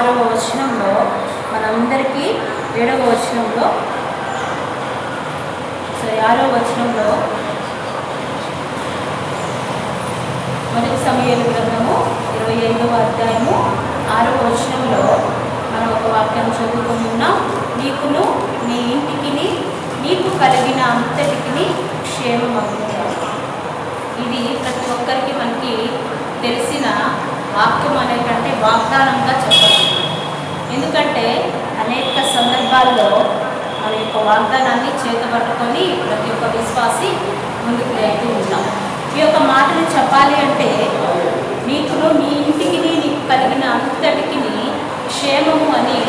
6వ వచనంలో మనందరికీ 7వ వచనంలో 6వ వచనంలో మొదటి సమూయేలు గ్రంథము 25వ అధ్యాయము 6వ వచనంలో మనం ఒక వాక్యం చదువుకొని ఉన్నాం. నీకును నీ ఇంటికి నీకు కలిగిన అంతటికి క్షేమమగును. ఇది ప్రతి ఒక్కరికి మనకి తెలిసిన వాక్యం అనేటంటే వాగ్దానంగా చెప్పచ్చు. ఎందుకంటే అనేక సందర్భాల్లో మన యొక్క వాగ్దానాన్ని చేతబట్టుకొని ప్రతి ఒక్క విశ్వాసి ముందుకు వెళ్తూ ఉంటాం. ఈ యొక్క మాటలు చెప్పాలి అంటే నీకును నీ ఇంటికి నీకు కలిగిన అంతటికి క్షేమము అని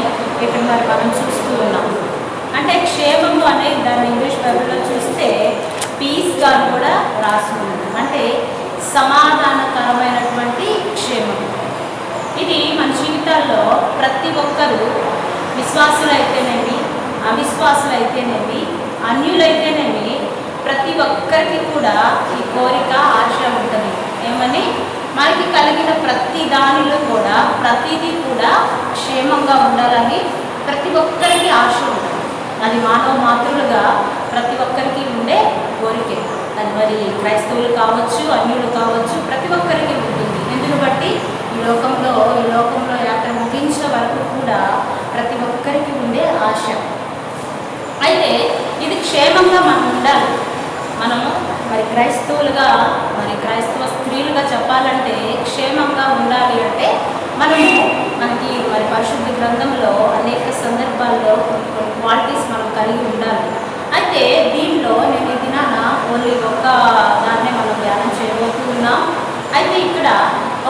ఇక్కడ మరి మనం చూస్తూ ఉన్నాం. అంటే క్షేమము అనే దాన్ని ఇంగ్లీష్ బైబిల్లో చూస్తే పీస్గా కూడా రాసి ఉంది. అంటే సమాధానకరమైనటువంటి క్షేమం. ఇది మన జీవితాల్లో ప్రతి ఒక్కరూ విశ్వాసులైతేనేమి అవిశ్వాసులైతేనేమి అన్యులైతేనేమి ప్రతి ఒక్కరికి కూడా ఈ కోరిక ఆశ ఉంటుంది. ఏమని మనకి కలిగిన ప్రతి దానిలో కూడా ప్రతిదీ కూడా క్షేమంగా ఉండాలని ప్రతి ఒక్కరికి ఆశ ఉంటుంది. అది మానవ మాతృలుగా ప్రతి ఒక్కరికి ఉండే కోరికే. అది మరి క్రైస్తవులు కావచ్చు అన్యులు కావచ్చు ప్రతి ఒక్కరికి ఉంటుంది. ఎందుకు బట్టి ఈ లోకంలో యాత్ర ముగించే వరకు కూడా ప్రతి ఒక్కరికి ఉండే ఆశ. అయితే ఇది క్షేమంగా మనం ఉండాలి. మనము మరి క్రైస్తవులుగా మరి క్రైస్తవ స్త్రీలుగా చెప్పాలంటే క్షేమంగా ఉండాలి అంటే మనకి మరి పరిశుద్ధ గ్రంథంలో అనేక సందర్భాల్లో కొన్ని క్వాలిటీస్ మనం కలిగి ఉండాలి. అయితే దీనిలో నేను ఈ దినాన ఓన్లీ ఒక్క దాన్నే మనం ధ్యానం చేయబోతున్నాం. అయితే ఇక్కడ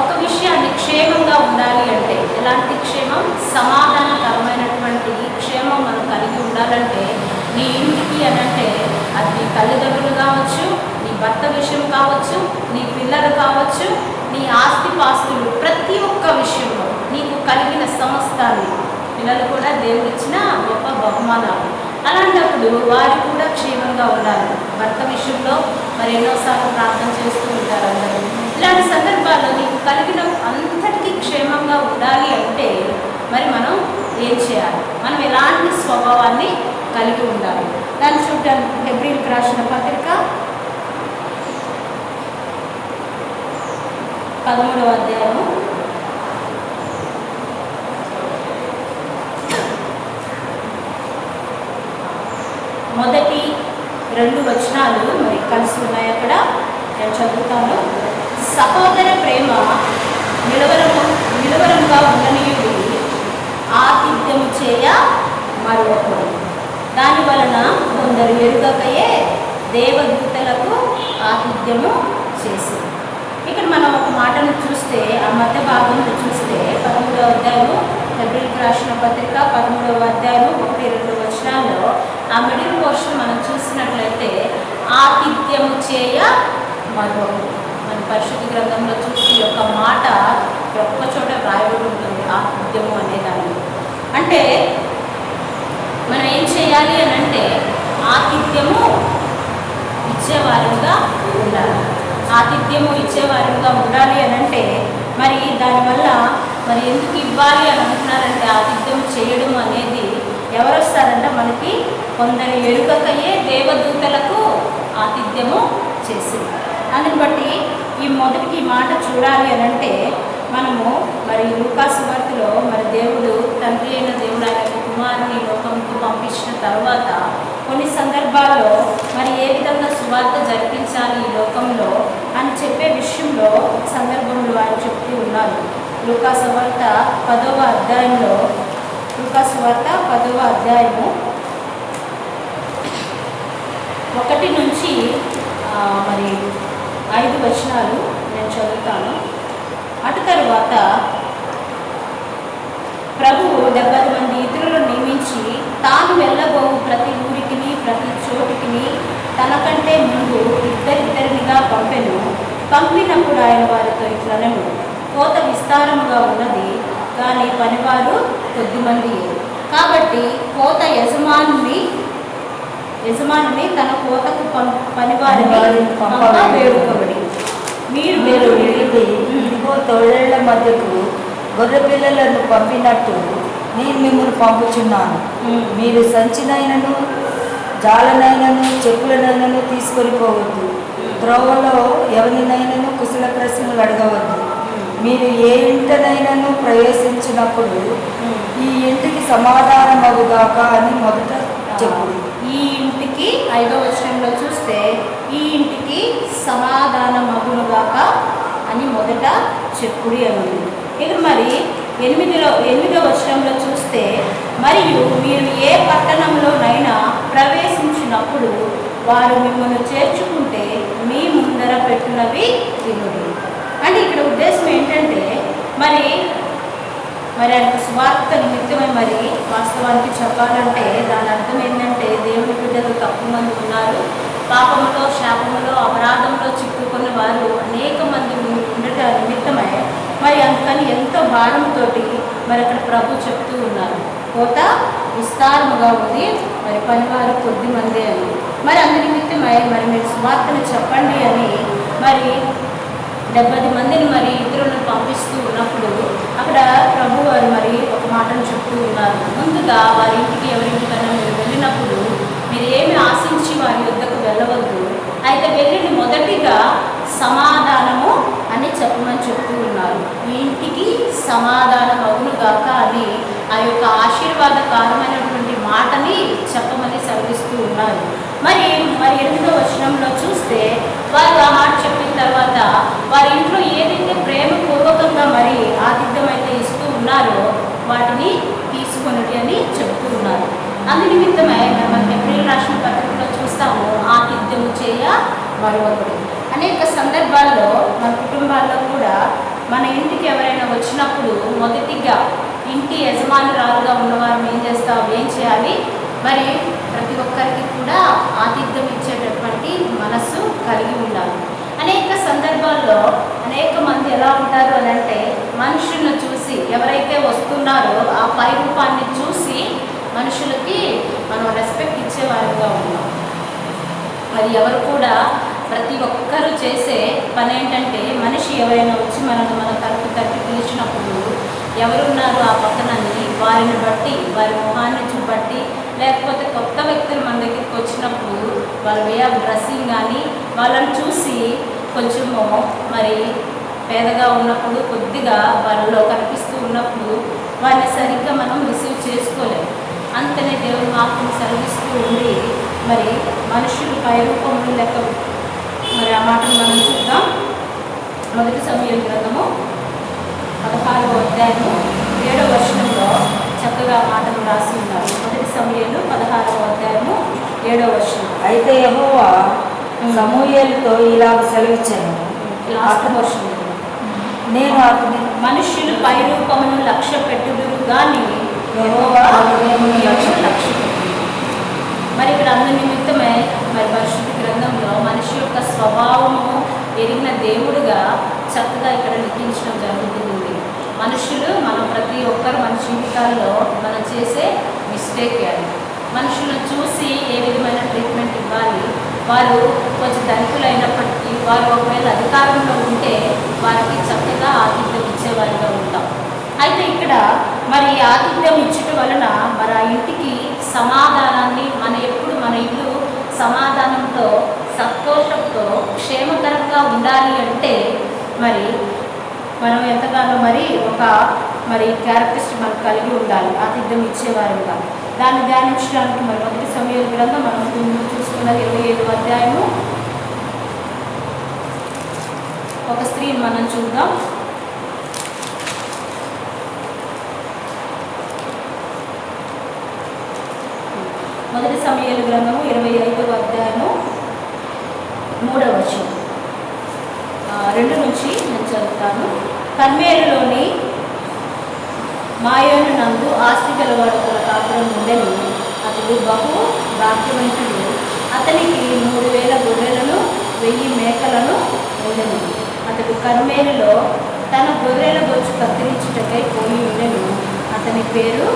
ఒక విషయాన్ని క్షేమంగా ఉండాలి అంటే ఎలాంటి క్షేమం? సమాధానకరమైనటువంటి క్షేమం మనం కలిగి ఉండాలంటే నీ ఇంటికి అనంటే అది నీ తల్లిదండ్రులు కావచ్చు, నీ భర్త విషయం కావచ్చు, నీ పిల్లలు కావచ్చు, నీ ఆస్తిపాస్తులు ప్రతి ఒక్క విషయంలో నీకు కలిగిన సమస్తాన్ని, పిల్లలు కూడా దేవుడిచ్చిన గొప్ప బహుమానాలు. అలాంటప్పుడు వారు కూడా క్షేమంగా ఉండాలి. భర్త విషయంలో మరి ఎన్నోసార్లు ప్రార్థన చేస్తూ ఉంటారు అందరూ. ఇలాంటి సందర్భాల్లో నీకు కలిగిన అంతటికీ క్షేమంగా ఉండాలి అంటే మరి మనం ఏం చేయాలి? మనం ఎలాంటి స్వభావాన్ని కలిగి ఉండాలి? దాన్ని చూద్దాం. హెబ్రీయులకు రాసిన పత్రిక 13వ అధ్యాయము 1-2 వచనాలు మరి కలిసి ఉన్నాయి. అక్కడ నేను చదువుతాను. సహోదర ప్రేమ నిలవరంగా ఉండనీయుడి, ఆతిథ్యము చేయ మరొకరు. దాని వలన కొందరు ఎరుగకయే దేవదూతలకు ఆతిథ్యము చేసింది. ఇక్కడ మనం ఒక మాటను చూస్తే, ఆ మధ్య భాగంలో చూస్తే 13వ అధ్యాయము హెబ్రీయులకు రాసిన పత్రిక 13వ అధ్యాయం 1-2 వచనాల్లో ఆ మిడిల్ పోర్షన్ మనం చూసినట్లయితే ఆతిథ్యము చేయ మరొకరు. మన పరిశుద్ధ గ్రంథంలో చూసి ఈ యొక్క మాట ఒక్క చోట రాయబడి ఉంటుంది, ఆతిథ్యము అనేదాన్ని. అంటే మనం ఏం చేయాలి అని అంటే ఆతిథ్యము ఇచ్చేవారుగా ఉండాలి. ఆతిథ్యము ఇచ్చేవారుగా ఉండాలి అని అంటే మరి దానివల్ల మరి ఎందుకు ఇవ్వాలి అని అంటున్నారంటే ఆతిథ్యం చేయడం అనేది ఎవరు వస్తారంటే మనకి కొందరు ఎరుకకయే దేవదూతలకు ఆతిథ్యము చేసింది. అందుని బట్టి ఈ మాట చూడాలి అని అంటే మనము మరి లూకా సువార్తలో మరి దేవుడు తండ్రి అయిన దేవుడు ఆయన కుమారుని లోకంకు పంపించిన తర్వాత కొన్ని సందర్భాల్లో మరి ఏ విధంగా సువార్త జరిపించాలి ఈ లోకంలో అని చెప్పే విషయంలో సందర్భంలో ఆయన చెప్తూ ఉన్నారు. లూకా సువార్త 10వ అధ్యాయంలో లూకా సువార్త 10వ అధ్యాయము 1 నుంచి మరి 5 వచనాలు నేను చదువుతాను. అటు తరువాత ప్రభువు 70 మంది ఇతరులను నియమించి తాను వెళ్ళబోవు ప్రతి ఊరికి ప్రతి చోటికి తనకంటే ముందు ఇద్దరిద్దరినిగా పంపినప్పుడు ఆయన వారితో ఇట్లనను, కోత విస్తారముగా ఉన్నది కానీ పనివారు కొద్దిమంది. కాబట్టి కోత యజమానుని తన కోతకు పనివారిని వేడుకోబడి మీరు ఇదిగో తోడేళ్ల మధ్యకు గొర్రె పిల్లలను పంపినట్టు నేను మిమ్మల్ని పంపుచున్నాను. మీరు సంచినైనను జాలనైనను చెప్పులనైనను తీసుకొని పోవద్దు. త్రోవలో ఎవరినైనాను కుశల ప్రశ్నలు అడగవద్దు. మీరు ఏ ఇంటనైనాను ప్రవేశించినప్పుడు ఈ ఇంటికి సమాధానం అగుగాక అని మొదట చెప్పుడు. ఈ ఇంటికి 5వ వచనంలో చూస్తే ఈ ఇంటికి సమాధానం అగునుగాక అని మొదట చెప్పుడి అని ఉంది. ఇక మరి 8వ వచనంలో చూస్తే మరియు మీరు ఏ పట్టణంలోనైనా ప్రవేశించినప్పుడు వారు మిమ్మల్ని చేర్చుకుంటే మీ ముందర పెట్టినవి తినుడి. అంటే ఇక్కడ ఉద్దేశం ఏంటంటే మరి ఆయన సువార్త నిమిత్తమై మరి వాస్తవానికి చెప్పాలంటే దాని అర్థం ఏంటంటే దేవుని బిడ్డలు తక్కువ మంది ఉన్నారు. పాపములో శాపములో అపరాధంలో చిక్కుకున్న వారు అనేక మంది ఉండట నిమిత్తమై మరి అందుకని ఎంతో భారంతో మరి అక్కడ ప్రభు చెప్తూ ఉన్నారు, కోత విస్తారముగా ఉంది, మరి పనివారు కొద్ది మందే అని. మరి అందు నిమిత్తమై మరి మీరు సువార్తను చెప్పండి అని మరి 70 మందిని మరి ఇతరులను పంపిస్తూ ఉన్నప్పుడు అక్కడ ప్రభు వారు మరి ఒక మాటను చెప్తూ ఉన్నారు. ముందుగా వారి ఇంటికి ఎవరింటికైనా మీరు వెళ్ళినప్పుడు మీరు ఏమి ఆశించి వారి వద్దకు వెళ్ళవద్దు, అయితే వెళ్ళిన మొదటిగా సమాధానము అని చెప్పమని చెప్తూ ఉన్నారు. ఈ ఇంటికి సమాధానం అవునుగాక అని ఆ యొక్క ఆశీర్వాదకరమైనటువంటి మాటని చెప్పమని సెలవిస్తూ ఉన్నారు. మరి 8వ వచనంలో చూస్తే వారు ఆ మాట చెప్పిన తర్వాత వారి ఇంట్లో ఏదైతే ప్రేమపూర్వకంగా మరి ఆతిథ్యం అయితే ఇస్తూ ఉన్నారో వాటిని తీసుకొనిటి అని చెప్తూ ఉన్నారు. అందు నిమిత్తమై మనం ఏప్రిల్ రాసిన పత్రికలో చూస్తాము, ఆతిథ్యము చేయ మరొకడు. అనేక సందర్భాల్లో మన కుటుంబాల్లో కూడా మన ఇంటికి ఎవరైనా వచ్చినప్పుడు మొదటిగా ఇంటి యజమానురాలుగా ఉన్నవారు ఏం చేయాలి, మరి ప్రతి ఒక్కరికి కూడా ఆతిథ్యం ఇచ్చేటటువంటి మనస్సు కలిగి ఉండాలి. అనేక సందర్భాల్లో అనేక మంది ఎలా ఉంటారు అని అంటే మనుషులను చూసి ఎవరైతే వస్తున్నారో ఆ పై రూపాన్ని చూసి మనుషులకి మనం రెస్పెక్ట్ ఇచ్చేవారుగా ఉన్నాం. మరి ఎవరు కూడా ప్రతి ఒక్కరూ చేసే పని ఏంటంటే మనిషి ఎవరైనా వచ్చి మన తలుపు తట్టి పిలిచినప్పుడు ఎవరున్నారు ఆ పక్కనని వారిని బట్టి వారి మొహాన్ని చూపట్టి లేకపోతే కొత్త వ్యక్తులు మన దగ్గరికి వచ్చినప్పుడు వాళ్ళ వే ఆఫ్ డ్రెస్సింగ్ కానీ వాళ్ళని చూసి కొంచెము మరి పేదగా ఉన్నప్పుడు కొద్దిగా వాళ్ళలో కనిపిస్తూ ఉన్నప్పుడు వారిని సరిగ్గా మనం రిసీవ్ చేసుకోలేము. అంతనే దేవుని వాక్యం సెలవిస్తూ ఉండి మరి మనుషులు పై రూపంలో లెక్క మరి ఆ మాటను మనం చూద్దాం. మొదటి సమూయేలు గ్రంథము 16వ అధ్యాయము 7వ వచనంలో చక్కగా మాటలు రాసి ఉన్నారు. మొదటి సమూయేలు 16వ అధ్యాయము 7వ వచనం. అయితే యెహోవా సమూయేలుతో ఇలా సెలవిచ్చాను, నేను అతని మనుష్యులు పై రూపమును లక్ష్య పెట్టుదురు కానీ యెహోవా లక్ష్య పెట్టు. మరి ఇక్కడ అందు నిమిత్తమే మరి పరిశుద్ధ గ్రంథంలో మనిషి యొక్క స్వభావము ఎరిగిన దేవుడుగా చక్కగా ఇక్కడ లిఖించడం జరుగుతుంది. మనుషులు మనం ప్రతి ఒక్కరు మన జీవితాల్లో మనం చేసే మిస్టేక్ అది. మనుషులను చూసి ఏ విధమైన ట్రీట్మెంట్ ఇవ్వాలి, వారు కొంచెం ధనికులైనప్పటికీ వారు ఒకవేళ అధికారంలో ఉంటే వారికి చక్కగా ఆతిథ్యం ఇచ్చేవారిగా ఉంటాం. అయితే ఇక్కడ మరి ఆతిథ్యం ఇచ్చటం వలన మరి ఆ ఇంటికి సమాధానాన్ని ఎప్పుడు మన ఇల్లు సమాధానంతో సంతోషంతో క్షేమకరంగా ఉండాలి అంటే మరి మనం ఎంతగానో మరి క్యారెక్టరిస్టిక్ మనకు కలిగి ఉండాలి ఆతిథ్యం ఇచ్చేవారుగా. దాన్ని ధ్యానించడానికి మరి మొదటి సమూయేలు గ్రంథం మనం చూసుకున్నది 27వ అధ్యాయము. ఒక స్త్రీని మనం చూద్దాం. మొదటి సమూయేలు గ్రంథము 25వ అధ్యాయము 3వ వచనం 2 నుంచి నేను చదువుతాను. కర్మేలులోని మాయోను నందు ఆస్తి గలవాడు ఒక కాపురం ఉండెను. అతడు బహు భాగ్యవంతుడు. అతనికి 3000 గొర్రెలను 1000 మేకలను ఉండెను. అతడు కర్మేలులో తన గొర్రెల బొచ్చు కత్తిరించుటకై పోయి ఉండెను. అతని పేరు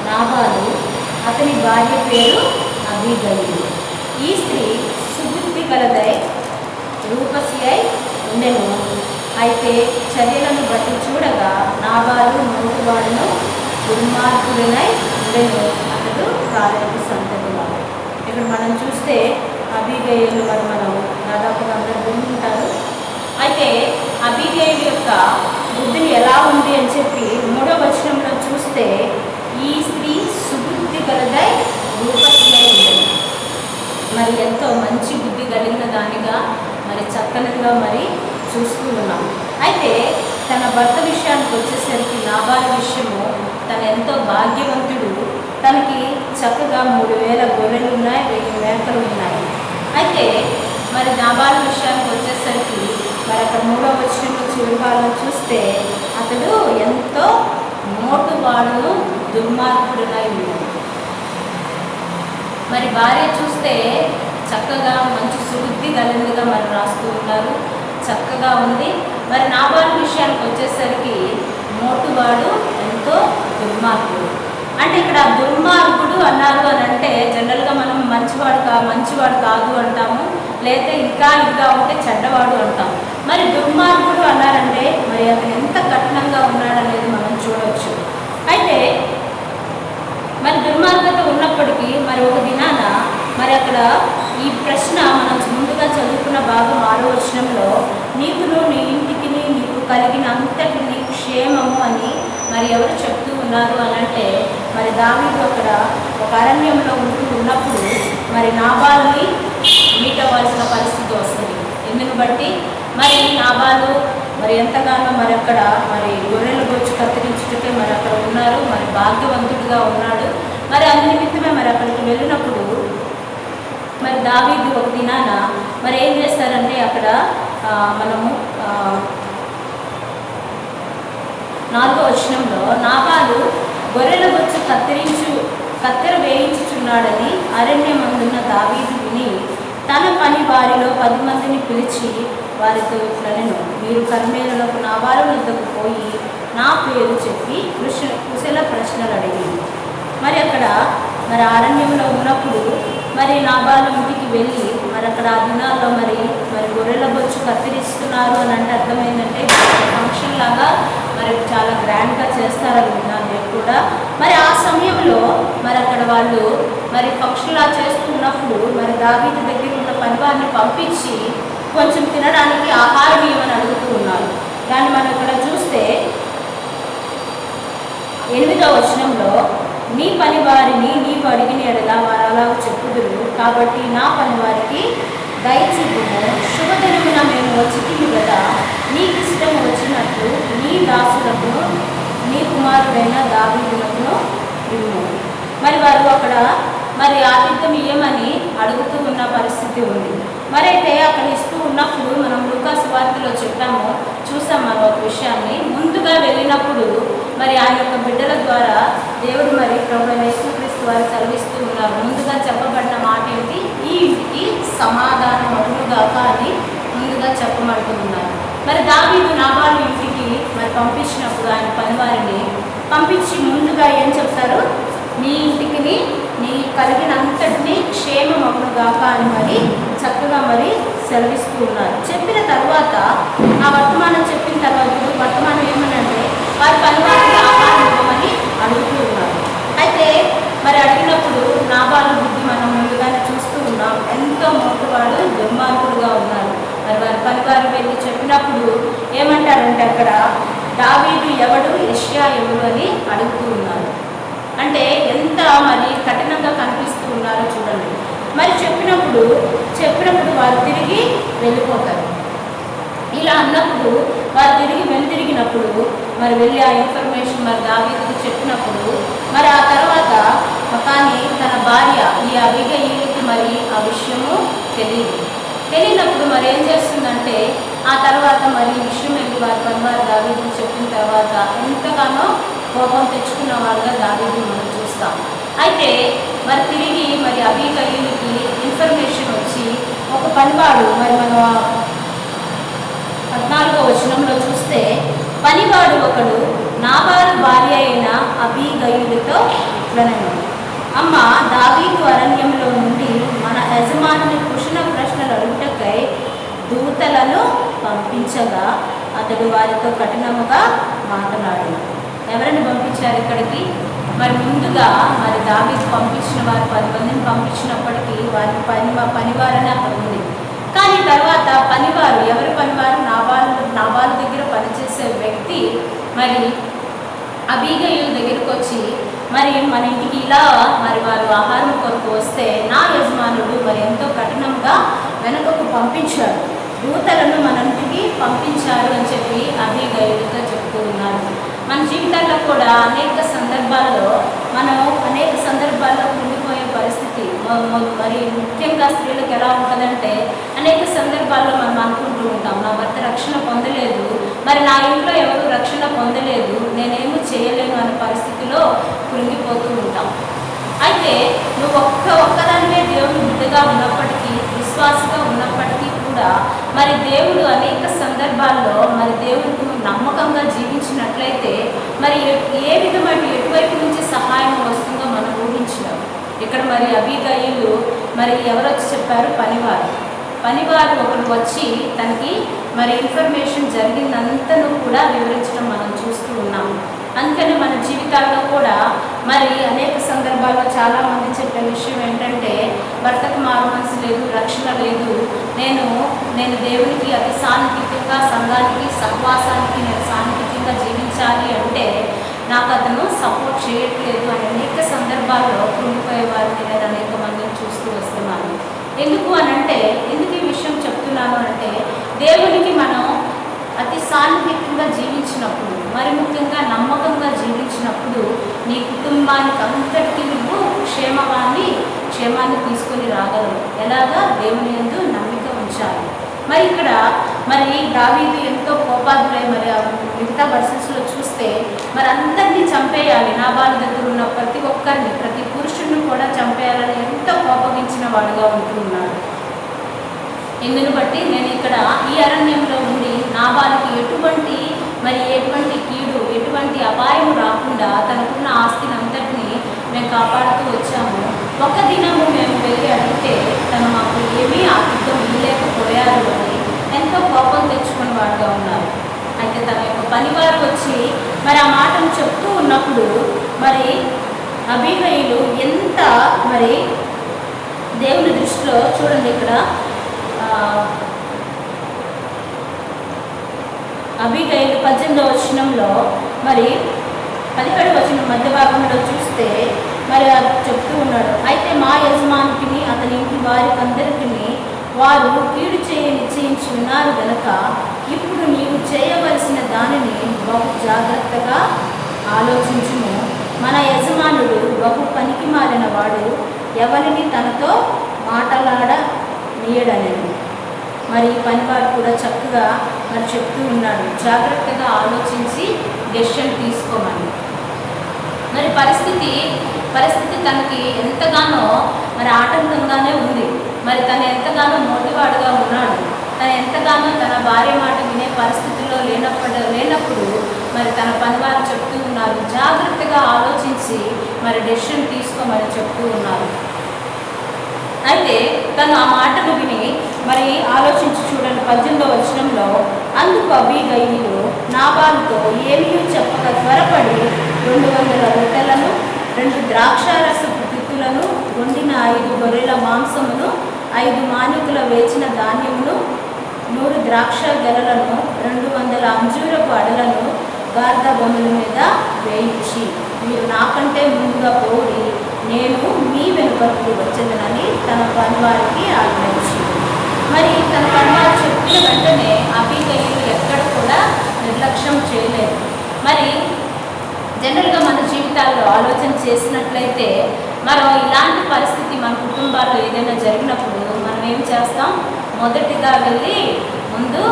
నాబాలు, అతని భార్య పేరు అబీగయిలు. ఈ స్త్రీ సుబుద్ధి గలదై రూపసి అయి ఉండెను. అయితే చర్యలను బట్టి చూడగా నాబాలు దుర్మార్గుడనై ఉండెను, అతడు కాలేబు సంతతి వాడు. ఇక్కడ మనం చూస్తే అబీగయీలు మనం దాదాపుగా అందరూ వింటుంటారు. అయితే అబీగయీలు యొక్క బుద్ధిని ఎలా ఉంది అని చెప్పి 3వ వచనంలో చూస్తే, ఈ స్త్రీ సుబుద్ధి గలదై రూపసియై ఉండేది. మరి ఎంతో మంచి బుద్ధి కలిగిన దానిగా, మరి చక్కనిగా మరి చూస్తూ ఉన్నాం. అయితే తన భర్త విషయానికి వచ్చేసరికి నాబాలు విషయము, తను ఎంతో భాగ్యవంతుడు. తనకి చక్కగా 3000 గొర్రెలు ఉన్నాయి, 1000 మేకలు ఉన్నాయి. అయితే మరి నాబాలు విషయానికి వచ్చేసరికి మరి అక్కడ 3వ వచనంలో చివరి భాగంలో చూస్తే, అతడు ఎంతో మోటువాడు దుర్మార్గుడునై ఉన్నాడు. మరి భార్య చూస్తే చక్కగా మంచి సుబుద్ధి కలిగినగా మరి రాస్తూ ఉన్నారు, చక్కగా ఉంది. మరి నాబాలు విషయానికి వచ్చేసరికి మోటువాడు ఎంతో దుర్మార్గుడు. అంటే ఇక్కడ దుర్మార్గుడు అన్నారు అని అంటే జనరల్గా మనం మంచివాడు కాదు అంటాము, లేదా ఇంకా ఉంటే చెడ్డవాడు అంటాము. మరి దుర్మార్గుడు అన్నారంటే మరి అతను ఎంత కఠినంగా ఉన్నాడనేది మనం చూడవచ్చు. అయితే మరి దుర్మార్గత ఉన్నప్పటికీ మరి ఒక దినాన మరి అక్కడ ఈ ప్రశ్న మనం ముందుగా చదువుకున్న భాగం 6వ వచనంలో, నీకును నీ ఇంటికి నీకు కలిగిన అంతటి నీకు క్షేమము అని మరి ఎవరు చెప్తూ ఉన్నారు అని అంటే, మరి దావీదు అక్కడ ఒక అరణ్యంలో ఉన్నప్పుడు మరి నాబాలుని మీట్ అవ్వాల్సిన పరిస్థితి వస్తుంది. ఎందుకు బట్టి మరి నాబాలు మరి ఎంతగానో మరి అక్కడ మరి గొర్రెలు గొచ్చు కత్తిరించుటకే మరి అక్కడ ఉన్నారు, మరి భాగ్యవంతుడిగా ఉన్నాడు. మరి అందు నిమిత్తమే మరి అక్కడికి వెళ్ళినప్పుడు మరి దావీదు ఒక దినాన మరి ఏం చేస్తారంటే, అక్కడ మనము 4వ వచనంలో, నాబాలు గొర్రెల బొచ్చు కత్తెర వేయించుచున్నాడని అరణ్యమందున్న దావీదు విని తన పని వారిలో 10 మందిని పిలిచి వారితో ఇట్లనెను, మీరు కర్మేలులకు నాబాలు వద్దకు పోయి నా పేరు చెప్పి కుశల ప్రశ్నలు అడిగింది. మరి అక్కడ మరి అరణ్యంలో ఉన్నప్పుడు మరి నాబాలు ఇంటికి వెళ్ళి మరి అక్కడ ఆ దినాల్లో మరి గొర్రెల బొచ్చు కత్తిరిస్తున్నారు అని అంటే అర్థమైందంటే ఫంక్షన్ లాగా మరి చాలా గ్రాండ్గా చేస్తారు అది విన్నాను కూడా. మరి ఆ సమయంలో మరి అక్కడ వాళ్ళు మరి ఫంక్షన్లా చేస్తున్నప్పుడు మరి దావీదు దగ్గర ఉన్న పనివారిని పంపించి కొంచెం తినడానికి ఆహారం ఇవ్వమని అడుగుతూ ఉన్నారు. దాన్ని మనం ఇక్కడ చూస్తే 8వ వచనంలో, నీ పని వారిని నీవు అడిగిన ఎడలా వారు అలాగ చెప్పుదురు, కాబట్టి నా పని వారికి దయచూపుము, శుభదినమున మేము వచ్చింది కదా, నీకు ఇష్టం వచ్చినట్లు నీ దాసులకు నీ కుమారుడైన దావీదునకును ఇవ్వు. మరి వారు అక్కడ మరి ఆతిథ్యం ఇయ్యమని అడుగుతూ ఉన్న పరిస్థితి ఉంది. మరి అయితే అక్కడ ఇస్తూ ఉన్నప్పుడు మనం లూకా సువార్తలో చూసాం మనం ఒక విషయాన్ని. ముందుగా వెళ్ళినప్పుడు మరి ఆయన యొక్క బిడ్డల ద్వారా దేవుడు మరి ప్రభువైన యేసుక్రీస్తు వారు చదివిస్తూ ఉన్నారు. ముందుగా చెప్పబడిన మాట ఏంటి, ఈ ఇంటికి సమాధానం అగునుగాక అని ముందుగా చెప్పమంటూ ఉన్నారు. మరి దావీదు నాబాలు ఇంటికి మరి పంపించినప్పుడు ఆయన పనివారిని పంపించి ముందుగా ఏం చెప్తారు, నీ ఇంటికి నీ కలిగినంతటినీ క్షేమం అగునుగాక అని మరి చక్కగా మరి సెలవిస్తూ ఉన్నారు. చెప్పిన తర్వాత ఆ వర్తమానం చెప్పిన తర్వాత వర్తమానం ఏమనంటే వారి పనివారికి ఆహారం ఇవ్వమని అడుగుతూ ఉన్నారు. అయితే మరి అడిగినప్పుడు నాబాలు బుద్ధి మనం ముందుగానే చూస్తూ ఉన్నాం, ఎంతో మోటువాడు దుర్మార్గుడుగా ఉన్నారు. మరి వారి పనివారు వెళ్ళి చెప్పినప్పుడు ఏమంటారంటే అక్కడ దావీదు ఎవడు, యెషయా ఎవడు అని అడుగుతూ ఉన్నారు. అంటే ఎంత మరి కఠినంగా కనిపిస్తూ ఉన్నారో చూడండి. మరి చెప్పినప్పుడు వారు తిరిగి వెళ్ళిపోతారు. ఇలా అన్నప్పుడు వారు వెనుతిరిగినప్పుడు మరి వెళ్ళి ఆ ఇన్ఫర్మేషన్ మరి దావీదుకు చెప్పినప్పుడు మరి ఆ తర్వాత కానీ తన భార్య ఈ అబీగయీలుకి మరి ఆ విషయము తెలియనప్పుడు మరి ఏం చేస్తుందంటే ఆ తర్వాత మరి ఈ విషయం వెళ్ళి వారి పనివారు దావీదుకు చెప్పిన తర్వాత ఎంతగానో కోపం తెచ్చుకున్నవాడుగా దావీదు మనం చూస్తాం. అయితే మరి తిరిగి మరి అబీగయీలుకి ఇన్ఫర్మేషన్ వచ్చి ఒక పనివాడు మరి మనం 14వ వచనంలో చూస్తే, పనివాడు ఒకడు నాబాలు భార్య అయిన అబీగయీలుతో ఇట్లనెను, అమ్మ దావీదు అరణ్యంలో నుండి మన యజమానుని కుశల ప్రశ్నలు అడుగుటకై దూతలను పంపించగా అతడు వారితో కఠినముగా మాట్లాడాడు. ఎవరిని పంపించారు? పంపించారు ఇక్కడికి. మరి ముందుగా మరి దావీదు పంపించిన వారు 10 మందిని పంపించినప్పటికీ వారి పనివారని అక్కడ ఉంది. కానీ తర్వాత పనివారు, ఎవరి పనివారు? నాబాలు దగ్గర పనిచేసే వ్యక్తి మరి అబీగయీలు దగ్గరికి వచ్చి, మరి మన ఇంటికి ఇలా మరి వారు ఆహారం కొరకు వస్తే నా యజమానుడు మరి ఎంతో కఠినంగా వెనుకకు పంపించాడు, దూతలను మన ఇంటికి పంపించారు అని చెప్పి అబీగయీలుగా చెప్తూ ఉన్నారు. మన జీవితాల్లో కూడా అనేక సందర్భాల్లో ఉండిపోయే పరిస్థితి మరి ముఖ్యంగా స్త్రీలకు ఎలా ఉంటుందంటే, అనేక సందర్భాల్లో మనం అనుకుంటూ ఉంటాం, నా భర్త రక్షణ పొందలేదు, మరి నా ఇంట్లో ఎవరు రక్షణ పొందలేదు, నేనేమీ చేయలేను అనే పరిస్థితిలో కృంగిపోతూ ఉంటాం. అయితే నువ్వు ఒక్కదానివే దేవుని బిడ్డగా ఉన్నప్పటికీ, విశ్వాసగా ఉన్నప్పటికీ కూడా మరి దేవుడు అనేక సందర్భాల్లో మరి దేవుడికి నమ్మకంగా జీవించినట్లయితే మరి ఏ విధమైన ఎటువైపు నుంచి సహాయం వస్తుందో మనం ఊహించలేం. ఇక్కడ మరి అబీగయీలు మరి ఎవరొచ్చి చెప్పారు? పనివారు ఒకరు వచ్చి తనకి మరి ఇన్ఫర్మేషన్ జరిగిందంతను కూడా వివరించడం మనం చూస్తూ ఉన్నాము. అందుకని మన జీవితాల్లో కూడా మరి అనేక సందర్భాల్లో చాలామంది చెప్పే విషయం ఏంటంటే, భర్తకు మారు మనసు లేదు, రక్షణ లేదు, నేను దేవునికి అతి సాన్నిహిత్యంగా, సంఘానికి, సహవాసానికి నేను సాన్నిహిత్యంగా జీవించాలి అంటే నాకు అతను సపోర్ట్ చేయట్లేదు అని అనేక సందర్భాల్లో కృంగిపోయే వారిని నేను అనేక మందిని చూస్తూ వస్తున్నాను. ఎందుకు ఈ విషయం చెప్తున్నాను అంటే, దేవునికి మనం అతి సాన్నిహిత్యంగా జీవించినప్పుడు, మరి ముఖ్యంగా నమ్మకంగా జీవించినప్పుడు నీ కుటుంబానికి అంతటికీ నువ్వు క్షేమాన్ని తీసుకొని రాగలవు. ఎలాగా? దేవుని యందు నమ్మిక ఉంచాలి. మరి ఇక్కడ మరి దావీదు ఎంతో కోపాదులై మరి మిగతా వర్సెస్లో చూస్తే మరి అందరినీ చంపేయాలి, నాబాలు దగ్గర ఉన్న ప్రతి ఒక్కరిని, ప్రతి పురుషుడిని కూడా చంపేయాలని ఎంతో కోపగించిన వాడుగా ఉంటూ ఉన్నాడు. ఇందును బట్టి నేను ఇక్కడ ఈ అరణ్యంలో ఉండి నాబాలుకి ఎటువంటి కీడు, ఎటువంటి అపాయం రాకుండా తనకున్న ఆస్తిని అంతటినీ మేము కాపాడుతూ వచ్చాము. ఒక దినము మేము వెళ్ళి అడిగితే తను మాకు ఏమీ ఆర్థికం ఇవ్వలేకపోయారు అని ఎంతో కోపం తెచ్చుకుని వాడుగా ఉన్నారు. అయితే తన యొక్క పనివారు వచ్చి మరి ఆ మాటను చెప్తూ ఉన్నప్పుడు మరి అబీగయీలు ఎంత మరి దేవుని దృష్టిలో చూడండి, ఇక్కడ అబీగయీలు 18వ వచనంలో మరి 17వ వచనం మధ్య భాగంలో చూస్తే మరి చెప్తూ ఉన్నాడు, అయితే మా యజమానికి అతని ఇంటి వారికందరికీ వారు కీడు చేయ నిశ్చయించి ఉన్నారు గనక ఇప్పుడు నీవు చేయవలసిన దానిని బహు జాగ్రత్తగా ఆలోచించుము. మన యజమానుడు బహు పనికి మారిన వాడు, ఎవరిని తనతో మాట్లాడనీయడని. మరి పనివాడు కూడా చక్కగా మరి చెప్తూ ఉన్నాడు, జాగ్రత్తగా ఆలోచించి డెసిషన్ తీసుకోమని. మరి పరిస్థితి తనకి ఎంతగానో మరి ఆటంకంగానే ఉంది. మరి తను ఎంతగానో మోటివాడుగా ఉన్నాడు, తను ఎంతగానో తన భార్య మాట వినే పరిస్థితుల్లో లేనప్పుడు మరి తన పనివారు చెప్తూ ఉన్నారు, జాగ్రత్తగా ఆలోచించి మరి డెసిషన్ తీసుకోమని చెప్తూ ఉన్నారు. అయితే తను ఆ మాటను విని మరి ఆలోచించి చూడండి 18వ వచనంలో, అందుకు అబీగయీలు నాబాలుతో ఏమీ చెప్పక త్వరపడి 200 రొట్టెలను, 2 ద్రాక్షారసపు తిత్తులను, వండిన 5 గొర్రెల మాంసమును, 5 మానికల వేచిన ధాన్యమును, 100 ద్రాక్ష గెలలను, 200 అంజూరపు అడలను గార్ద బొమ్మల మీద వేయించి, మీరు నాకంటే ముందుగా పోడి నేను మీ వెనుకకు వచ్చేదనని తన పనివారికి ఆజ్ఞయించి. మరి తన పనివారు చెప్పిన వెంటనే అబీగయీలు ఎక్కడ కూడా నిర్లక్ష్యం చేయలేదు. మరి జనరల్గా మన జీవితాల్లో ఆలోచన చేసినట్లయితే ఇలాంటి పరిస్థితి మన కుటుంబాల్లో ఏదైనా జరిగినప్పుడు మనం ఏం చేస్తాం? మొదటిగా వెళ్ళి ముందు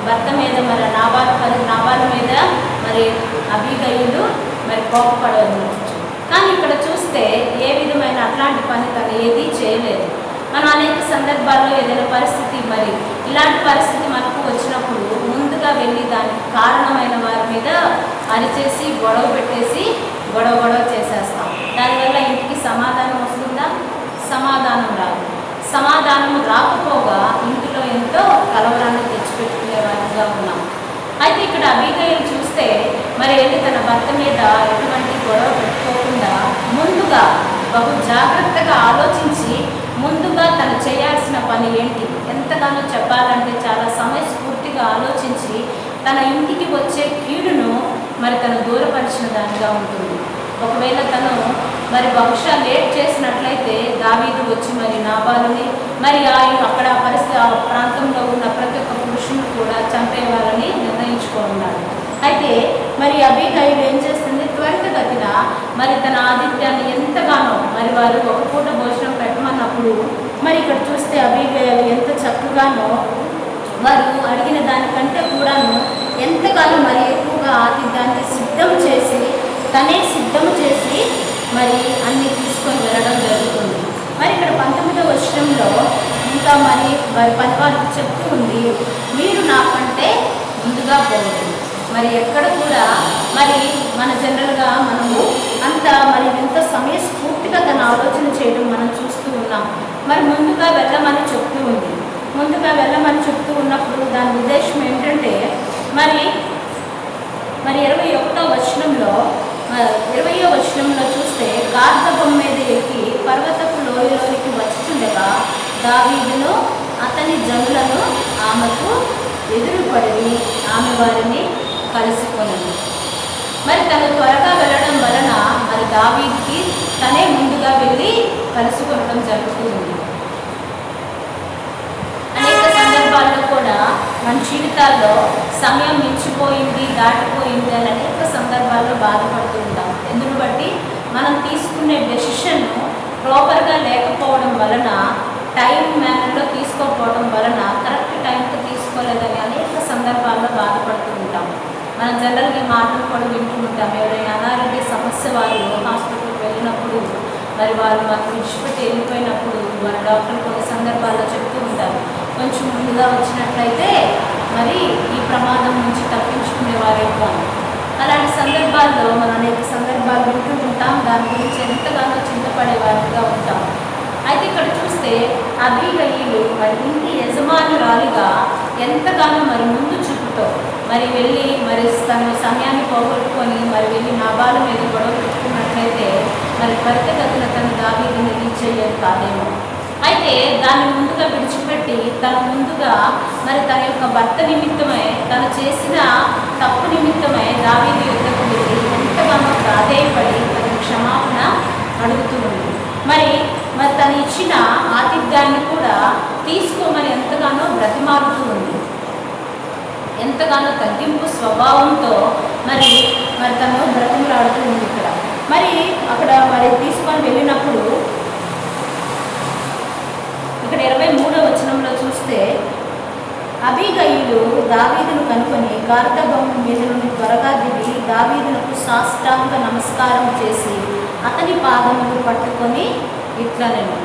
భర్త మీద మరి నాబాలు మీద మరి అబీగయీలు మరి కోపపడవచ్చు. కానీ ఇక్కడ చూస్తే ఏ విధమైన అట్లాంటి పని తను ఏదీ చేయలేదు. మనం అనేక సందర్భాల్లో ఏదైనా పరిస్థితి మరి ఇలాంటి పరిస్థితి మనకు వచ్చినప్పుడు ముందుగా వెళ్ళి దానికి కారణమైన వారి మీద అరిచేసి గొడవ చేసేస్తాం. దానివల్ల ఇంటికి సమాధానం వస్తుందా? సమాధానం రాదు. సమాధానం రాకపోగా ఇంటిలో ఎంతో కలవరాన్ని తెచ్చిపెట్టుకునే వారిగా ఉన్నాం. అయితే ఇక్కడ అబీగయీలు చూస్తే మరి వెళ్ళి తన భర్త మీద ఎటువంటి గొడవ పెట్టుకోకుండా ముందుగా బహు జాగ్రత్తగా ఆలోచించి ముందుగా తను చేయాల్సిన పని ఏంటి ఎంతగానో చెప్పాలంటే చాలా సమయస్ఫూర్తిగా ఆలోచించి తన ఇంటికి వచ్చే కీడును మరి తను దూరపరిచిన దానిగా ఉంటుంది. ఒకవేళ తను మరి బహుశా లేట్ చేసినట్లయితే దావీదు వచ్చి మరి నాబాలుని మరి అక్కడ పరిస్థితి ఆ ప్రాంతంలో ఉన్న ప్రతి ఒక్క పురుషుని కూడా చంపేవారని నిర్ణయించుకున్నారు. అయితే మరి అబీగయిలు ఏం చేస్తుంది, త్వరితగతిన మరి తన ఆదిత్యాన్ని ఎంతగానో మరి వారు ఒక పూట భోజనం పెట్టమన్నప్పుడు మరి ఇక్కడ చూస్తే అబీగయిలు ఎంత చక్కగానో వారు అడిగిన దానికంటే కూడాను ఎంతగానో మరి ఎక్కువగా ఆతిథ్యాన్ని సిద్ధం చేసి తనే సిద్ధం చేసి మరి అన్ని తీసుకొని వెళ్ళడం జరుగుతుంది. మరి ఇక్కడ 19వ వచనంలో ఇంకా మరి వారి పనివారికి చెప్తూ ఉంది, మీరు నాకంటే ముందుగా పోండి. మరి ఎక్కడ కూడా మరి మన జనరల్గా మనము అంత మరి ఎంత సమయస్ఫూర్తిగా తన ఆలోచన చేయడం మనం చూస్తూ ఉన్నాం. మరి ముందుగా వెళ్ళమని చెప్తూ ఉంది. ముందుగా వెళ్ళమని చెప్తూ ఉన్నప్పుడు దాని ఉద్దేశం ఏంటంటే మరి 21వ వచనంలో 20వ వచనంలో చూస్తే గార్ధబం మీద ఎక్కి పర్వతపు లోయలోనికి వచ్చుతుండగా దావీదును అతని జనులను ఆమెకు ఎదురుపడి ఆమె వారిని కలుసుకొనను. మరి తను త్వరగా వెళ్ళడం వలన మరి దావీదుకి తనే ముందుగా వెళ్ళి కలుసుకొనడం జరుగుతుంది. అనేక సందర్భాల్లో కూడా మన జీవితాల్లో సమయం మించిపోయింది, దాటిపోయింది అని అనేక సందర్భాల్లో బాధపడుతూ ఉంటాం. ఎందును బట్టి మనం తీసుకునే డెసిషన్ ప్రాపర్గా లేకపోవడం వలన, టైం మేనర్లో తీసుకోకపోవడం వలన, కరెక్ట్ టైంతో తీసుకోలేదని అనేక సందర్భాల్లో బాధపడుతూ ఉంటాం. మనం జనరల్గా మాటలు కూడా వింటూ ఉంటాం. ఎవరైనా అనారోగ్య సమస్య వారు హాస్పిటల్కి వెళ్ళినప్పుడు మరి వారు మాకు విడిచిపెట్టి వెళ్ళిపోయినప్పుడు మన డాక్టర్ కొన్ని సందర్భాల్లో చెప్తూ ఉంటారు, కొంచెం ముందుగా వచ్చినట్లయితే మరి ఈ ప్రమాదం నుంచి తప్పించుకునేవారేమో. అలాంటి సందర్భాల్లో మనం అనేక సందర్భాలు వింటూ ఉంటాం. దాని గురించి ఎంతగానో చింతపడే వారిగా ఉంటాం. అయితే ఇక్కడ చూస్తే అబీగయీలు మరి ఇంటి యజమానురాలిగా ఎంతగానో మరి ముందు చూపుతో మరి వెళ్ళి మరి తన సమయాన్ని పోగొట్టుకొని మరి వెళ్ళి నాబాలు మీద గొడవ పెట్టుకున్నట్లయితే మరి త్వరితగతిన తన దావీదుని రీచ్ అయ్యేది కాదేమో. అయితే దాన్ని ముందుగా విడిచిపెట్టి తన ముందుగా మరి తన యొక్క భర్త నిమిత్తమై తను చేసిన తప్పు నిమిత్తమై దావీదు యుద్ధకు వెళ్ళి ఎంతగానో ప్రాధేయపడి తన క్షమాపణ అడుగుతూ ఉంది. మరి తను ఇచ్చిన ఆతిథ్యాన్ని కూడా తీసుకోమని ఎంతగానో బ్రతిమాలుతూ ఉంది. ఎంతగానో తగ్గింపు స్వభావంతో మరి తను బ్రతిమలాడుతూ ఉంది. మరి అక్కడ మరి తీసుకొని వెళ్ళినప్పుడు ఇక్కడ 23వ వచనంలో చూస్తే అబీగయీలు దావీదును కనుకొని గార్ధబం మీద నుండి త్వరగా దిగి దావీదునకు సాష్టాంగ నమస్కారం చేసి అతని పాదములు పట్టుకొని ఇట్లనెను,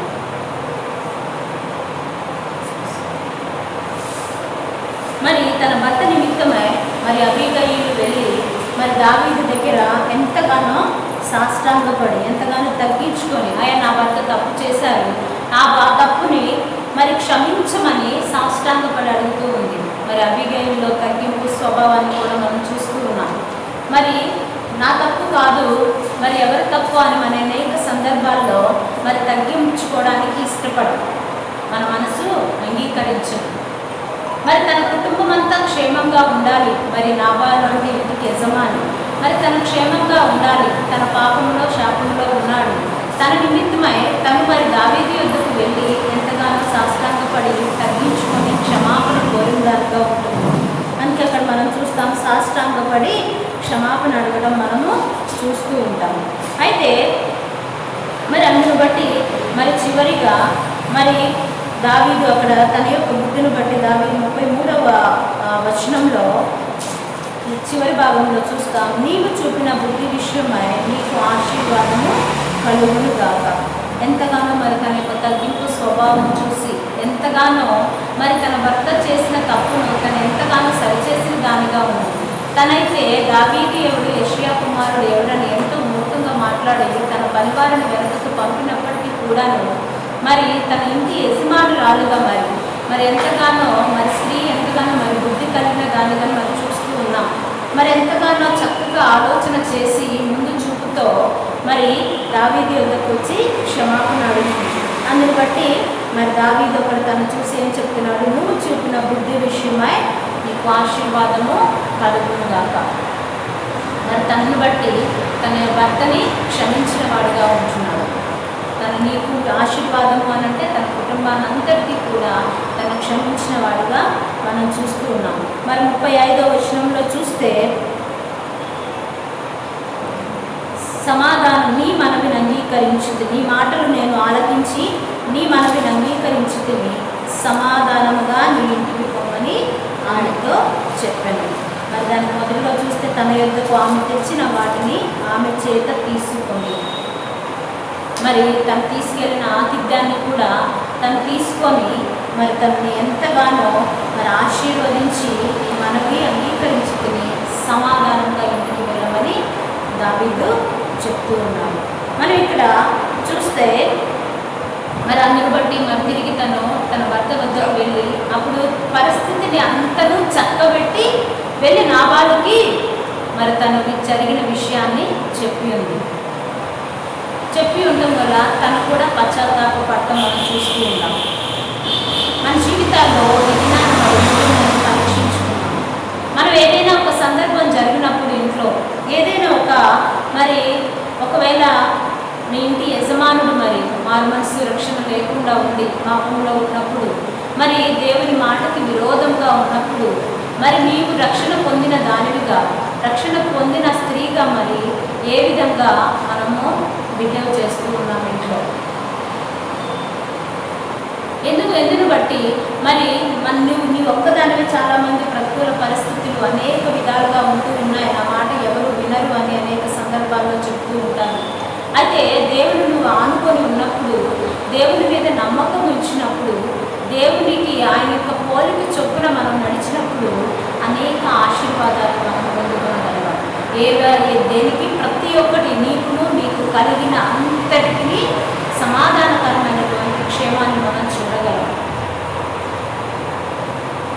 మరి తన భర్త నిమిత్తమై మరి అబీగయీలు వెళ్ళి మరి దావీదు దగ్గర ఎంతగానో సాష్టాంగపడి ఎంతగానో తగ్గించుకొని, ఆయన నా భర్త తప్పు చేశారు, ఆ తప్పుని మరి క్షమించమని సాష్టాంగపడి అడుగుతూ ఉంది. మరి అబీగయీలులో తగ్గింపు స్వభావాన్ని కూడా మనం చూస్తూ ఉన్నాం. మరి నా తప్పు కాదు, మరి ఎవరి తప్పు అని మన అనేక సందర్భాల్లో మరి తగ్గించుకోవడానికి ఇష్టపడు, మన మనసు అంగీకరించదు. మరి తన కుటుంబం అంతా క్షేమంగా ఉండాలి. మరి నాబాలు అంటే ఇంటికి యజమాని, మరి తను క్షేమంగా ఉండాలి. తన పాపంలో శాపంలో ఉన్నాడు. తన నిమిత్తమై తను మరి దావీదు యుద్ధకు వెళ్ళి ఎంతగానో సాష్టాంగపడి తగ్గించుకొని క్షమాపణ కోరిందారుగా ఉంటుంది. అందుకే అక్కడ మనం చూస్తాం, సాష్టాంగపడి క్షమాపణ అడగడం మనము చూస్తూ ఉంటాము. అయితే మరి అందును బట్టి మరి చివరిగా మరి దావీదు అక్కడ తన యొక్క బుద్ధిని బట్టి దావీదు 33వ వచనంలో చివరి భాగంలో చూస్తాం, నీవు చూపిన బుద్ధి విషయమై నీకు ఆశీర్వాదము కలుగును గాక. ఎంతగానో మరి తన యొక్క తగ్గింపు స్వభావం చూసి ఎంతగానో మరి తన భర్త చేసిన తప్పును తను ఎంతగానో సరిచేసిన దానిగా ఉంది. తనైతే దావీదు ఎవడు, యెషయా కుమారుడు ఎవడని ఎంతో మూర్ఖంగా మాట్లాడి తన పరివారాన్ని వెనుకకు పంపినప్పటికీ కూడాను మరి తన ఇంటి యజమానురాలుగా మరి ఎంతగానో మరి స్త్రీ ఎంతగానో మరి బుద్ధి కలిగిన దానిగా మనం చూస్తూ ఉన్నాం. మరి ఎంతగానో చక్కగా ఆలోచన చేసి ముందు చూపుతో దావీదు యొద్దకు వచ్చి క్షమాపణ అడుగుతుంది. అందుని బట్టి మరి దావీదు ఒకడు తను చూసి ఏం చెప్తున్నాడు, నువ్వు చూపిన బుద్ధి విషయమై నీకు ఆశీర్వాదము కలుగునుగాక. మరి తనను బట్టి తన భర్తని క్షమించిన వాడుగా ఉంటున్నాడు. తను నీకు ఆశీర్వాదము అని అంటే తన కుటుంబాన్ని అంతటికీ కూడా తను క్షమించిన వాడుగా మనం చూస్తూ ఉన్నాం. మరి 35వ వచనంలో చూస్తే సమాధానం, నీ మనవిని అంగీకరించుతుంది, నీ మాటలు నేను ఆలకించి నీ మనవిని అంగీకరించుతుంది, సమాధానముగా నీ ఇంటికి పోమని ఆమెతో చెప్పాను. మరి దాని మొదలులో చూస్తే తన యొద్దకు ఆమె తెచ్చిన వాటిని ఆమె చేత తీసుకొని, మరి తను తీసుకెళ్ళిన ఆతిథ్యాన్ని కూడా తను తీసుకొని మరి తనని ఎంతగానో మరి ఆశీర్వదించి మనవి అంగీకరించుకుని సమాధానంగా ఇంటికి వెళ్ళమని దావీదు చెప్తూ ఉన్నాడు. మనం ఇక్కడ చూస్తే మరి అందుని బట్టి మరి తిరిగి తన భర్త వద్దకు వెళ్ళి అప్పుడు పరిస్థితిని అంతను చక్కబెట్టి వెళ్ళి నాబాలుకి మరి తనకి జరిగిన విషయాన్ని చెప్పి ఉండడం వల్ల తను కూడా పశ్చాత్తాప పడటం మనం చూస్తూ ఉన్నాం. మన జీవితాల్లో విజ్ఞానం మనం పరీక్షించుకున్నాం. మనం ఏదైనా ఒక సందర్భం జరిగినప్పుడు ఇంట్లో ఏదైనా ఒకవేళ మీ ఇంటి యజమానుడు మరి మారు మనసు రక్షణ లేకుండా ఉండి పాపంలో ఉన్నప్పుడు, మరి దేవుని మాటకి విరోధంగా ఉన్నప్పుడు, మరి నీవు రక్షణ పొందిన దానివిగా, రక్షణ పొందిన స్త్రీగా మరి ఏ విధంగా మనము బిహేవ్ చేస్తూ ఉన్నాం ఇంట్లో. ఎందును బట్టి మరి నీ ఒక్కదానివి చాలామంది ప్రతికూల పరిస్థితులు అనేక విధాలుగా ఉంటూ ఉన్నాయి, ఆ మాట ఎవరు వినరు అని అనేక సందర్భాల్లో చెప్తూ ఉంటాను. అయితే దేవుని నువ్వు ఆనుకొని ఉన్నప్పుడు, దేవుని మీద నమ్మకం ఉంచినప్పుడు, దేవునికి ఆయన యొక్క పోలిక చొప్పున మనం నడిచినప్పుడు అనేక ఆశీర్వాదాలు మనం పొందుకోగలగాలి. దేనికి ప్రతి ఒక్కటి నీకు కలిగిన అంతటికి సమాధానకరమైనటువంటి క్షేమాన్ని మనం చూడగలం.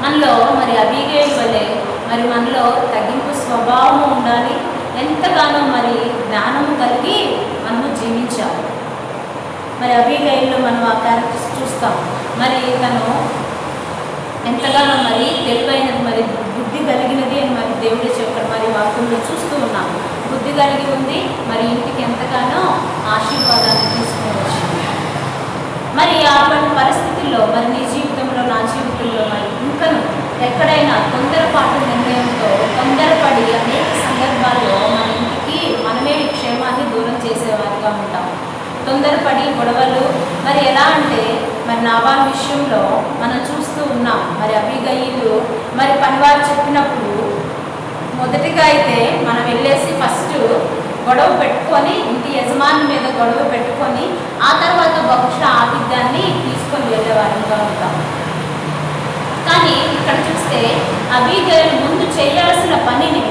మనలో మరి అబీగయలు వలె మరి మనలో తగ్గింపు స్వభావం ఉండాలి. ఎంతగానో మరి జ్ఞానము కలిగి మనము జీవించాలి. మరి అబీగయల్లో మనం ఆ క్యారెక్టర్స్ చూస్తాం. మరి తను ఎంతగానో మరి తెలివైనది, మరి బుద్ధి కలిగినది అని మరి దేవుడే చెప్పాడు. మరి వాక్యంలో చూస్తూ ఉన్నాము, బుద్ధి కలిగి ఉంది, మరి ఇంటికి ఎంతగానో ఆశీర్వాదాన్ని తీసుకొని వచ్చింది. మరి అటువంటి పరిస్థితుల్లో మరి నీ జీవితంలో, నా జీవితంలో మరి ఇంకను ఎక్కడైనా తొందరపాటు నిర్ణయంతో తొందరపడి అనేక సందర్భాల్లో మన ఇంటికి మనమే క్షేమాన్ని దూరం చేసేవారిగా ఉంటాం. తొందరపడి గొడవలు మరి ఎలా అంటే మరి నాబాలు విషయంలో మనం చూస్తూ ఉన్నాం. మరి అబీగయీలు మరి పనివారు చెప్పినప్పుడు మొదటిగా అయితే మనం వెళ్ళేసి ఫస్ట్ గొడవ పెట్టుకొని ఇంటి యజమాని మీద గొడవ పెట్టుకొని ఆ తర్వాత బహుశా ఆతిథ్యాన్ని తీసుకొని వెళ్ళేవారిగా ఉంటాం. కానీ ఇక్కడ చూస్తే అబీగయలు ముందు చేయాల్సిన పనిని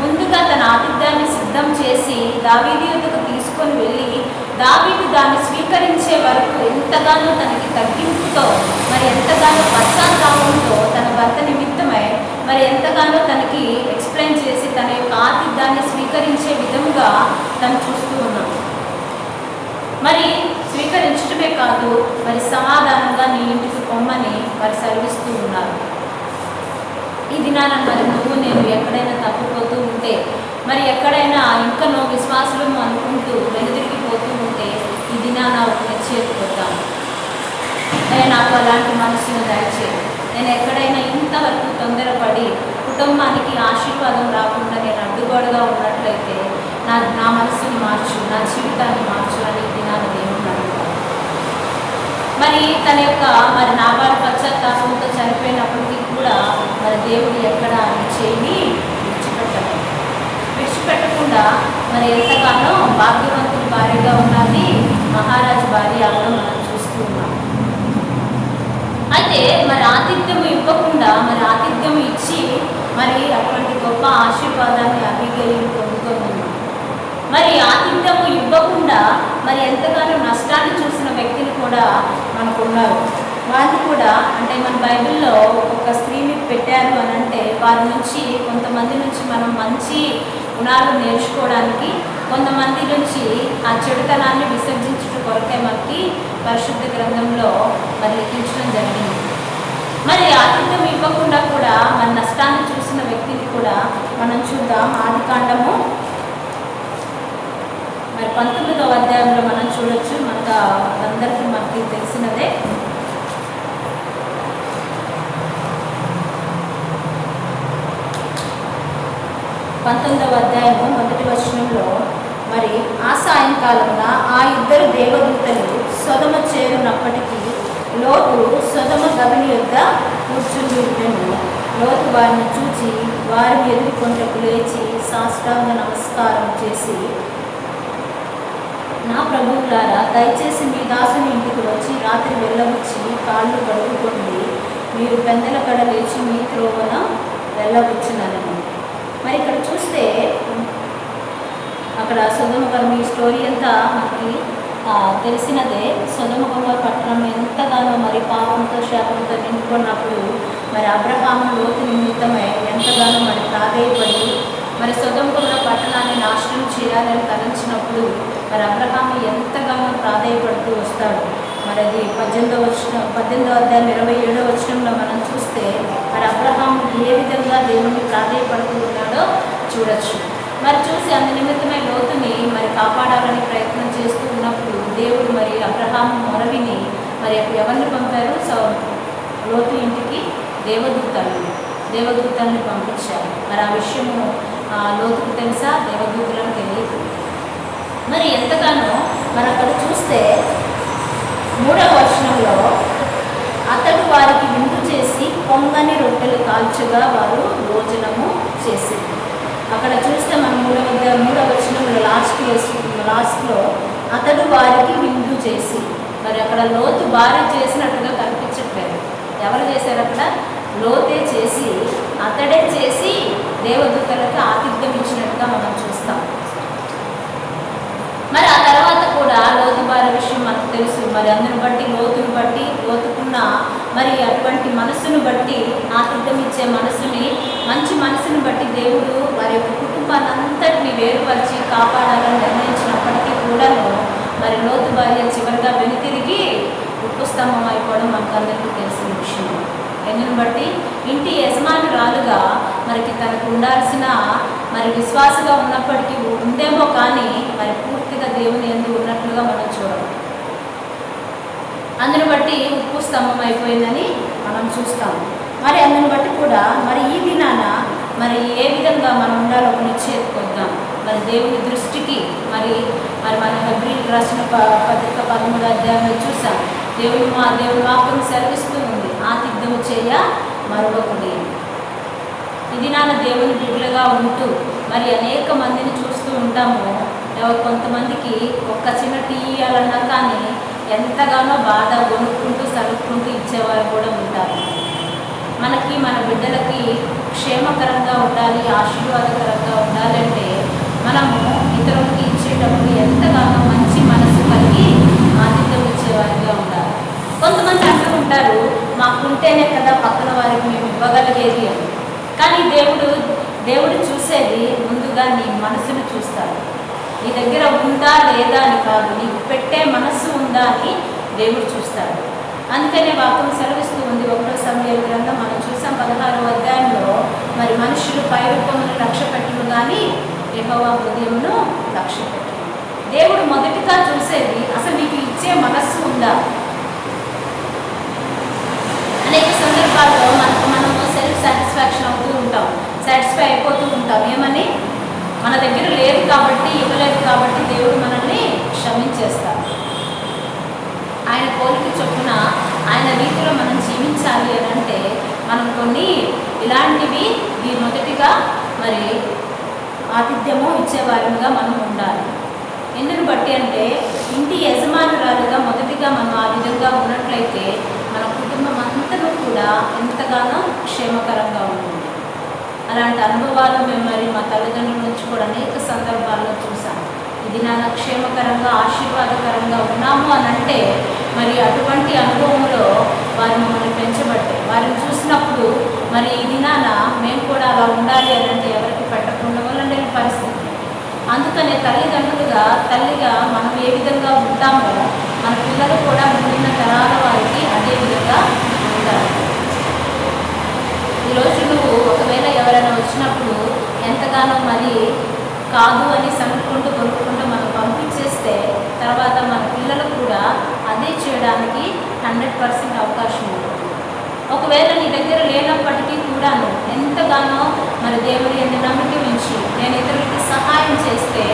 ముందుగా తన ఆతిథ్యాన్ని సిద్ధం చేసి దావీదు యొద్దకు తీసుకొని వెళ్ళి దావీదు దాన్ని స్వీకరించే వరకు ఎంతగానో తనకి తగ్గింపుతో మరి ఎంతగానో పశ్చాత్తాపంతో తన భర్త నిమిత్తమై మరి ఎంతగానో తనకి ఎక్స్ప్లెయిన్ చేసి తన యొక్క ఆతిథ్యాన్ని స్వీకరించే విధంగా తను చూస్తూ ఉన్నాం. మరి స్వీకరించడమే కాదు, మరి సమాధానంగా నీ ఇంటికి పొమ్మని మరి సెలవిస్తూ ఉన్నారు. ఈ దినాన మరి నువ్వు నేను ఎక్కడైనా తప్పిపోతూ ఉంటే, మరి ఎక్కడైనా ఇంకా నువ్వు విశ్వాసులను అనుకుంటూ వెనుదిరిగిపోతూ ఉంటే ఈ దినాన నిశ్చయిపోతాను. నాకు అలాంటి మనసును దయచేయి. నేను ఎక్కడైనా ఇంతవరకు తొందరపడి కుటుంబానికి ఆశీర్వాదం రాకుండా నేను అడ్డుగోడగా ఉన్నట్లయితే నా మనసుని మార్చు, నా జీవితాన్ని మార్చు అని ఈ దినాన దేవుడు అడుగుతాను. మరి తన యొక్క మరి నాబాలు పశ్చాత్తాపంతో చనిపోయినప్పటికీ కూడా మరి దేవుడు ఎక్కడ చేయి విడిచిపెట్టకుండా మరి ఎంతగానో భాగ్యవంతుల భార్యగా ఉన్నది మహారాజు భార్య కూడా మనం చూస్తూ ఉన్నాం. అయితే మరి ఆతిథ్యం ఇవ్వకుండా మరి ఆతిథ్యం ఇచ్చి మరి అటువంటి గొప్ప ఆశీర్వాదాన్ని అబీగయీలు పొందుతున్నాం. మరి ఆతిథ్యము ఇవ్వకుండా మరి ఎంతగానో నష్టాన్ని చూసిన వ్యక్తులు కూడా మనకు ఉన్నారు. వాళ్ళు కూడా అంటే మన బైబిల్లో ఒక్కొక్క స్త్రీని పెట్టారు అని అంటే వారి నుంచి కొంతమంది నుంచి మనం మంచి గుణాలు నేర్చుకోవడానికి, కొంతమంది నుంచి ఆ చెడుతనాన్ని విసర్జించడం కొరకే మనకి పరిశుద్ధ గ్రంథంలో మరి లిఖించడం జరిగింది. మరి ఆతిథ్యం ఇవ్వకుండా కూడా మన నష్టాన్ని చూసిన వ్యక్తిని కూడా మనం చూద్దాం. ఆదికాండము మరి 19వ అధ్యాయంలో మనం చూడొచ్చు. మనకు అందరికీ మనకి తెలిసినదే. పంతొమ్మిదవ అధ్యాయము 1వ వచనంలో మరి ఆ సాయంకాలమున ఆ ఇద్దరు దేవదూతలు సొదమ చేరునప్పటికీ లోతు సొదమ గవిని యొద్ద కూర్చుండిను. లోతు వారిని చూచి వారిని ఎదుర్కొంటకు లేచి సాష్టాంగ నమస్కారం చేసి, నా ప్రభువులారా, దయచేసి మీ దాసుని ఇంటికి వచ్చి రాత్రి వెళ్ళవచ్చి కాళ్ళు కడుగుకోండి. మీరు పెందల కడ లేచి మీ త్రోవన వెళ్ళవచ్చునని. మరి ఇక్కడ చూస్తే అక్కడ సొదొమ గొమొర్రా స్టోరీ అంతా మనకి తెలిసినదే. సొదొమ గొమొర్రా పట్టణం ఎంతగానో మరి పాపంతో శాపంతో నిండుకున్నప్పుడు మరి అబ్రహాము లోతు నిమిత్తమై ఎంతగానో మరి ప్రాధేయపడి మరి సొదొమ గొమొర్రా పట్టణాన్ని నాశనం చేయాలని తలంచినప్పుడు మరి అబ్రహాము ఎంతగానో ప్రాధేయపడుతూ వస్తాడు. మరి అది 18వ అధ్యాయం 27వ వచనంలో మనం చూస్తే మరి అబ్రహాము ఏ విధంగా దేవుని ప్రాధేయపడుతూ ఉన్నాడో చూడొచ్చు. మరి చూసి అందు నిమిత్తమై లోతుని మరి కాపాడాలని ప్రయత్నం చేస్తూ ఉన్నప్పుడు దేవుడు మరి అబ్రహాము మొరవిని మరి ఎవరిని పంపారు? లోతు ఇంటికి దేవదూతల్ని పంపించారు. మరి ఆ విషయము లోతుకు తెలుసా? దేవదూతలకు తెలియదు. మరి ఎంతగానో మరి అక్కడ చూస్తే 3వ వచనంలో అతడు వారికి విందు చేసి పొంగని రొట్టెలు కాల్చగా వారు భోజనము చేసింది. అక్కడ చూస్తే మనం 3వ వచనంలో లాస్ట్లో అతడు వారికి విందు చేసి, మరి అక్కడ లోతు భార్య చేసినట్టుగా కనిపించట్లేదు. ఎవరు చేశారు? అక్కడ లోతే చేసి, అతడే చేసి దేవదూతలకు ఆతిథ్యం ఇచ్చినట్టుగా మనం చూస్తాం. మరి ఆ తర్వాత కూడా లోతు భార్య విషయం మనకు తెలుసు. మరి అందుని బట్టి లోతుకున్న మరి అటువంటి మనసును బట్టి, ఆతిథ్యం ఇచ్చే మనసుని, మంచి మనసుని బట్టి దేవుడు వారి యొక్క కుటుంబాన్ని అంతటిని వేరుపరిచి కాపాడాలని నిర్ణయించినప్పటికీ కూడాను మరి లోతు భార్య చివరిగా వెనుతిరిగి ఉప్పు స్తంభం అయిపోవడం మనకు అందరికీ తెలిసిన విషయం. ఎందుని బట్టి ఇంటి యజమానురాలుగా మరికి తనకు ఉండాల్సిన మరి విశ్వాసగా ఉన్నప్పటికీ ఉందేమో కానీ మరి పూర్తిగా దేవుని యందు ఉన్నట్లుగా మనం చూడాలి. అందుని బట్టి ఉప్పు స్తంభం అయిపోయిందని మనం చూస్తాం. మరి అందుని బట్టి కూడా మరి ఈ దినాన మరి ఏ విధంగా మనం ఉండాలో ఒక నిశ్చయిద్దాం. మరి దేవుని దృష్టికి మరి మన హెబ్రీయులకు రాసిన పత్రిక 13వ అధ్యాయంలో చూసాం. దేవుని వాక్యం సెలవిస్తూ ఉంది, ఆతిథ్యము చేయ మరొకటి. ఈ దినాన దేవుని బిడ్డలుగా ఉంటూ మరి అనేక మందిని చూస్తూ ఉంటాము. కొంతమందికి ఒక్క చిన్న టీ ఇవ్వాలన్నా కానీ ఎంతగానో బాధ కొనుక్కుంటూ సరుక్కుంటూ ఇచ్చేవారు కూడా ఉంటారు. మనకి మన బిడ్డలకి క్షేమకరంగా ఉండాలి, ఆశీర్వాదకరంగా ఉండాలంటే మనము ఇతరులకి ఇచ్చేటప్పుడు ఎంతగానో మంచి మనసు కలిగి ఆతిథ్యం ఇచ్చేవారిగా ఉండాలి. కొంతమంది అంటూ ఉంటారు, మాకుంటేనే కదా పక్కన వారికి మేము ఇవ్వగలిగేది అని. కానీ దేవుడు చూసేది ముందుగా నీ మనసును చూస్తాడు. నీ దగ్గర ఉందా లేదా అని కాదు, నీకు పెట్టే మనస్సు ఉందా అని దేవుడు చూస్తాడు. అందుకనే వాక్యం సెలవిస్తూ ఉంది. 1వ సమూయేలు గ్రంథం మనం చూసాం 16వ అధ్యాయంలో మరి మనుషులు పైరూపమును లక్ష్య పెట్టును కానీ యెహోవా హృదయమును లక్ష్య పెట్టును. దేవుడు మొదటిగా చూసేది అసలు నీకు ఇచ్చే మనస్సు ఉందా. అనేక సందర్భాల్లో మనము సెల్ఫ్ సాటిస్ఫాక్షన్ అవుతూ ఉంటాం, సాటిస్ఫై అయిపోతూ ఉంటాం. ఏమని? మన దగ్గర లేదు కాబట్టి, ఇవ్వలేదు కాబట్టి దేవుడు మనల్ని క్షమించేస్తాడు. ఆయన పోలిక చొప్పున ఆయన రీతిలో మనం జీవించాలి అని అంటే మనం కొన్ని ఇలాంటివి మొదటిగా మరి ఆతిథ్యము ఇచ్చేవారిగా మనం ఉండాలి. ఎందుకు బట్టి అంటే ఇంటి యజమానురాలుగా మొదటిగా మనం ఆ విధంగా ఉన్నట్లయితే మన కుటుంబం అంతను కూడా ఎంతగానో క్షేమకరంగా ఉంటుంది. అలాంటి అనుభవాలు మేము మరి మా తల్లిదండ్రుల నుంచి కూడా అనేక సందర్భాల్లో చూసాం. ఇది నా క్షేమకరంగా ఆశీర్వాదకరంగా ఉన్నాము అని అంటే మరి అటువంటి అనుభవంలో వారు మమ్మల్ని పెంచబడ్డాయి. వారిని చూసినప్పుడు మరి ఈ దినాన మేము కూడా అలా ఉండాలి అని అంటే ఎవరికి పెట్టకుండా వాళ్ళని పరిస్థితి. అందుకనే తల్లిగా మనం ఏ విధంగా ఉంటామో మన పిల్లలు కూడా ముందున్న తరాల వారికి అదే విధంగా ఉంటారు. ఈరోజు నువ్వు ఒకవేళ ఎవరైనా వచ్చినప్పుడు ఎంతగానో మరి కాదు అని సనుక్కుంటూ కొనుక్కుంటూ మనం పంపించేస్తే తర్వాత మన పిల్లలు కూడా అదే చేయడానికి 100% అవకాశం ఉంటుంది. ఒకవేళ నీ దగ్గర లేనప్పటికీ కూడాను ఎంతగానో మరి దేవుడి యందు నమ్మిక ఉంచి నేను ఇతరులకి సహాయం చేస్తే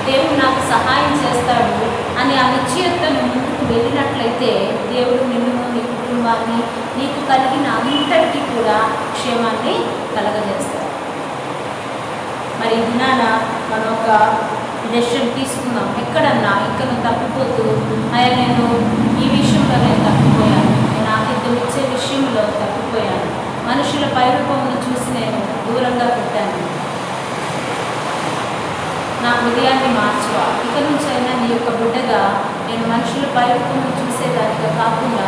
దేవుడు నాకు సహాయం చేస్తాడు అని ఆ నిశ్చయతను ముందుకు వెళ్ళినట్లయితే దేవుడు నిన్ను నీ కుటుంబాన్ని నీకు కలిగిన అంతటికీ కూడా క్షేమాన్ని కలగజేస్తాడు. మరి ఈ దినాన మనం ఒక డెసిషన్ తీసుకుందాం. ఎక్కడన్నా ఇంకా నువ్వు తప్పిపోతూ అయ్యా నేను ఈ విషయంలో నేను తప్పిపోయాను, నేను ఆతిథ్యం ఇచ్చే విషయంలో తప్పిపోయాను, మనుషుల పైరూపమును చూసి నేను దూరంగా పెట్టాను, నా హృదయాన్ని మార్చువా. ఇక నుంచి అయినా నీ యొక్క బిడ్డగా నేను మనుషుల పైరూపమును చూసేదానిగా కాకుండా